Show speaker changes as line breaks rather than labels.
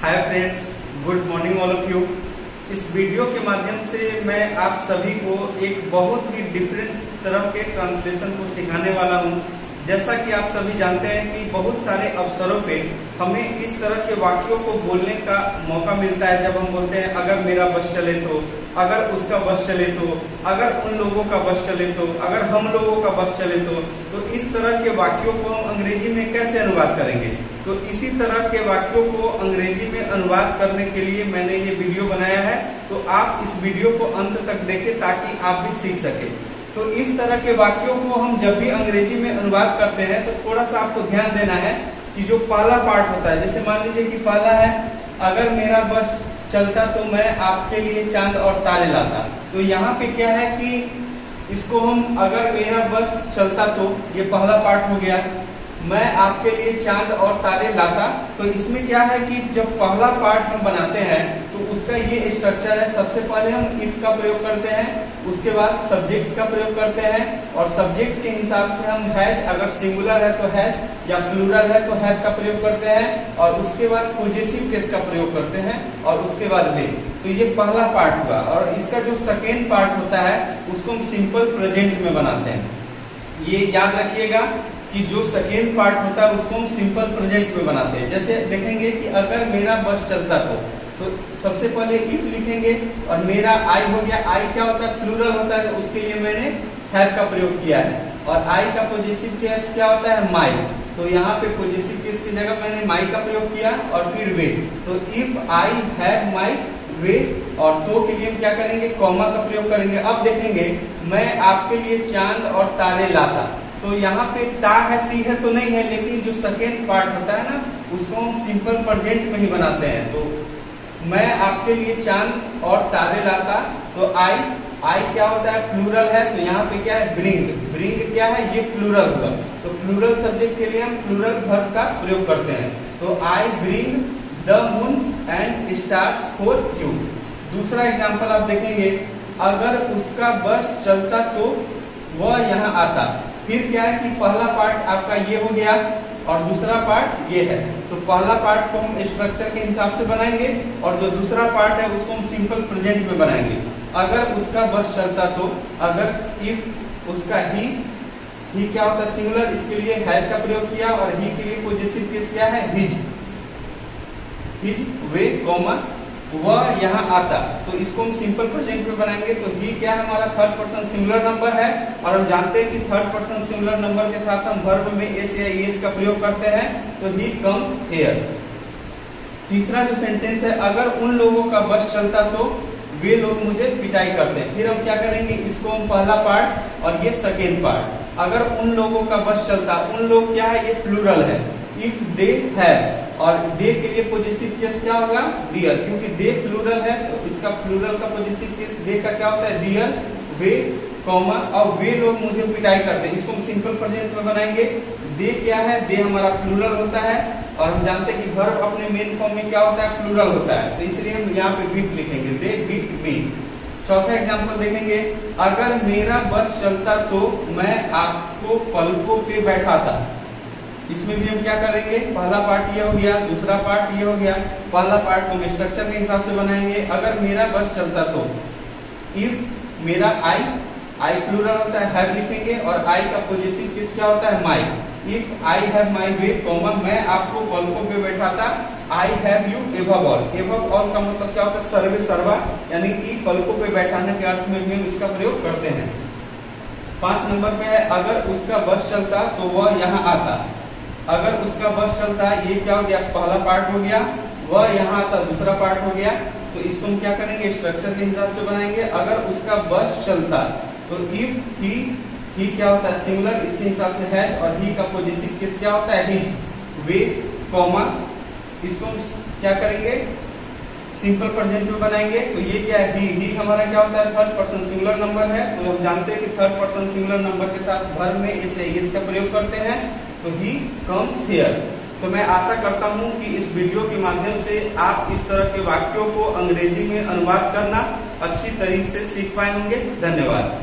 Hi friends, good morning all of you. इस video के माध्यम से मैं आप सभी को एक बहुत ही डिफरेंट तरह के ट्रांसलेशन को सिखाने वाला हूं। जैसा कि आप सभी जानते हैं कि बहुत सारे अवसरों पे हमें इस तरह के वाक्यों को बोलने का मौका मिलता है जब हम बोलते हैं अगर मेरा बस चले तो, अगर उसका बस चले तो, अगर उन लोगों का बस चले तो, अगर हम लोगों का बस चले तो इस तरह के वाक्यों को हम अंग्रेजी में कैसे अनुवाद करेंगे। तो इसी तरह के वाक्यों को अंग्रेजी में अनुवाद करने के लिए मैंने ये वीडियो बनाया है। तो आप इस वीडियो को अंत तक देखें ताकि आप भी सीख सके। तो इस तरह के वाक्यों को हम जब भी अंग्रेजी में अनुवाद करते हैं तो थोड़ा सा आपको ध्यान देना है कि जो पहला पार्ट होता है, जैसे मान लीजिए कि पहला है अगर मेरा बस चलता तो मैं आपके लिए चांद और तारे लाता। तो यहाँ पे क्या है कि इसको हम अगर मेरा बस चलता तो, ये पहला पार्ट हो गया, मैं आपके लिए चांद और तारे लाता। तो इसमें क्या है कि जब पहला पार्ट हम बनाते हैं तो उसका ये स्ट्रक्चर है। सबसे पहले हम इफ का प्रयोग करते हैं, उसके बाद सब्जेक्ट का प्रयोग करते हैं और सब्जेक्ट के हिसाब से हम हैज, अगर सिंगुलर है तो हैज या प्लूरल है तो हैव का प्रयोग करते हैं और उसके बाद पॉजेसिव केस का प्रयोग करते हैं और उसके बाद वे। तो ये पहला पार्ट हुआ और इसका जो सेकेंड पार्ट होता है उसको हम सिंपल प्रेजेंट में बनाते हैं। ये याद रखिएगा कि जो सेकेंड पार्ट होता है उसको हम सिंपल प्रेजेंट में बनाते हैं। जैसे देखेंगे कि अगर मेरा बस चलता तो सबसे पहले इफ लिखेंगे और मेरा आई हो गया। आई क्या होता है? प्लूरल होता है, तो उसके लिए मैंने हैव का प्रयोग किया है। और आई का पॉजेसिव केस क्या होता है? माई। तो यहाँ पे पॉजेसिव केस की जगह मैंने माई का प्रयोग किया और फिर वे। तो इफ आई हैव माई वे, और तो के लिए हम क्या करेंगे? कॉमा का प्रयोग करेंगे। अब देखेंगे मैं आपके लिए चांद और तारे लाता। तो यहाँ पे ता है, ती है तो नहीं है, लेकिन जो सेकेंड पार्ट होता है ना उसको हम सिंपल प्रेजेंट में ही बनाते हैं। तो मैं आपके लिए चांद और तारे लाता। तो आई क्या होता है? प्लूरल है, तो यहाँ पे क्या है? ब्रिंग। ब्रिंग क्या है? ये प्लूरल हुआ। तो प्लूरल सब्जेक्ट के लिए हम प्लूरल वर्ब का प्रयोग करते हैं। तो I bring the moon and stars for you. दूसरा एग्जाम्पल आप देखेंगे, अगर उसका बस चलता तो वह यहाँ आता। फिर क्या है कि पहला पार्ट आपका ये हो गया और दूसरा पार्ट ये है। तो पहला पार्ट को हम स्ट्रक्चर के हिसाब से बनाएंगे और जो दूसरा पार्ट है उसको हम सिंपल प्रेजेंट में बनाएंगे। अगर उसका बस चलता तो, अगर इफ उसका ही क्या होता है? सिंगुलर, इसके लिए हैज का प्रयोग किया और ही के लिए पॉजेसिव केस क्या है? हिज वे कॉमा वह यहाँ आता। तो इसको हम सिंपल प्रेजेंट में बनाएंगे। तो ही क्या है? हमारा थर्ड पर्सन सिंगुलर नंबर है और हम जानते हैं कि थर्ड पर्सन सिंगुलर नंबर के साथ हम वर्ब में एस या एस का प्रयोग करते हैं। तो ही कम्स हियर। तीसरा जो सेंटेंस है, अगर उन लोगों का बस चलता तो वे लोग मुझे पिटाई करते हैं। फिर हम क्या करेंगे? इसको हम पहला पार्ट और ये सेकेंड पार्ट। अगर उन लोगों का बस चलता, उन लोग क्या है? ये प्लूरल है। इफ दे हैव, और दे के लिए पॉजेसिव केस क्या होगा? दियर, क्योंकि दे प्लूरल है तो इसका प्लूरल का पॉजेसिव केस दे का क्या होता है? दियर वे कॉमा और वे लोग मुझे पिटाई करते हैं। इसको हम सिंपल प्रेजेंट में बनाएंगे। दे क्या है? दे हमारा प्लूरल होता है और हम जानते हैं कि वर्ब अपने मेन फॉर्म में क्या होता है? प्लूरल होता है। तो इसलिए हम यहाँ पे बीट लिखेंगे, दे बीट मी। चौथा एग्जाम्पल देखेंगे, अगर मेरा बस चलता तो मैं आपको पलकों पे बैठाता। इसमें भी हम क्या करेंगे? पहला पार्ट ये हो गया, दूसरा पार्ट ये हो गया। पहला पार्ट को हम स्ट्रक्चर के हिसाब से बनाएंगे। अगर मेरा बस चलता तो, इफ मेरा आई प्लूरल होता है, हैव लिखेंगे और आई का पॉजेसिव केस क्या होता है? My. If I have my way comma मैं आपको पलकों पे बैठाता। I have you above all. Above all का मतलब क्या होता है? सर्वे सर्वा, यानी कि पलकों पे बैठाने के अर्थ में भी हम इसका प्रयोग करते हैं। 5 नंबर पे है, अगर उसका बस चलता तो वह यहाँ आता। अगर उसका बस चलता, ये क्या हो गया? पहला पार्ट हो गया। वह यहाँ आता, दूसरा पार्ट हो गया। तो इसको हम क्या करेंगे? स्ट्रक्चर के हिसाब से बनाएंगे। अगर उसका बस चलता तो इफ ही क्या होता है? सिंगुलर, इसके हिसाब से हैज और ही का पॉजेसिव केस क्या होता है? हिज वे कॉमा इसको हम क्या करेंगे? सिंपल प्रेजेंट में बनाएंगे। तो ये क्या है? ही हमारा क्या होता है? थर्ड पर्सन सिंगुलर नंबर है। तो हम जानते हैं कि थर्ड पर्सन सिंगुलर नंबर के साथ वर्ब में एस या एस का प्रयोग करते हैं। तो ही कम्स हियर। तो मैं आशा करता हूं कि इस वीडियो के माध्यम से आप इस तरह के वाक्यों को अंग्रेजी में अनुवाद करना अच्छी तरीके से सीख पाए होंगे। धन्यवाद।